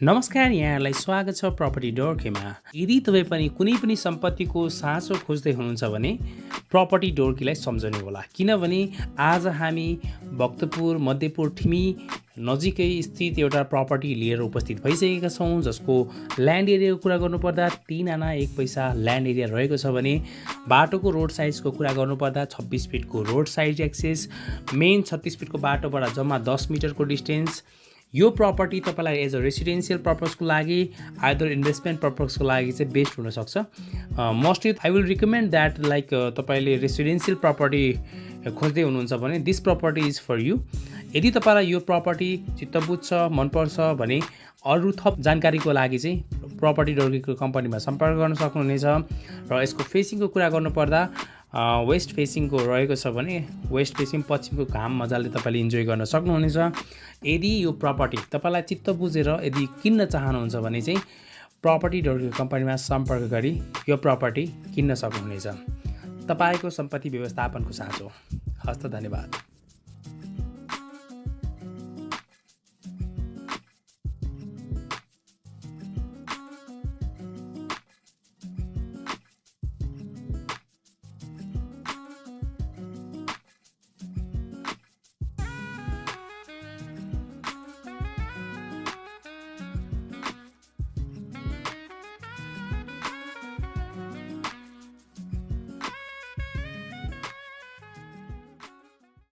नमस्कार, यहाँहरूलाई स्वागत छ प्रपर्टी डोर्केमा। यदि तपाईँ पनि कुनै पनि सम्पत्तिको साँचो खोज्दै हुनुहुन्छ भने प्रपर्टी डोर्कीलाई सम्झनु होला, किनभने आज हामी भक्तपुर मध्यपुर ठिमी नजिकै स्थित एउटा प्रपर्टी लिएर उपस्थित भइसकेका छौँ, जसको ल्यान्ड एरियाको कुरा गर्नुपर्दा 3 आना 1 पैसा ल्यान्ड एरिया रहेको छ भने बाटोको रोड साइजको कुरा गर्नुपर्दा 26 फिटको रोड साइज एक्सेस, मेन 36 फिटको बाटोबाट जम्मा 10 मिटरको डिस्टेन्स। यो प्रपर्टी तपाईँलाई एज अ रेसिडेन्सियल पर्पजको लागि आइदर इन्भेस्टमेन्ट पर्पजको लागि चाहिँ बेस्ट हुनसक्छ। Mostly I will recommend that like तपाईँले रेसिडेन्सियल प्रपर्टी खोज्दै हुनुहुन्छ भने this property is for you. यदि तपाईँलाई यो प्रपर्टी चित्त बुझ्छ मनपर्छ भने अरू थप जानकारीको लागि चाहिँ प्रपर्टी डोर्कीको कम्पनीमा सम्पर्क गर्न सक्नुहुनेछ। र यसको फेसिङको कुरा गर्नुपर्दा वेस्ट फेसिङको रहेको छ भने वेस्ट फेसिङ पश्चिमको घाम मजाले तपाईँले इन्जोय गर्न सक्नुहुनेछ। यदि यो प्रपर्टी तपाईँलाई चित्त बुझेर यदि किन्न चाहनुहुन्छ भने चाहिँ प्रपर्टी डोर्कीको कम्पनीमा सम्पर्क गरी यो प्रपर्टी किन्न सक्नुहुनेछ। तपाईँको सम्पत्ति व्यवस्थापनको साँचो। हस्त धन्यवाद।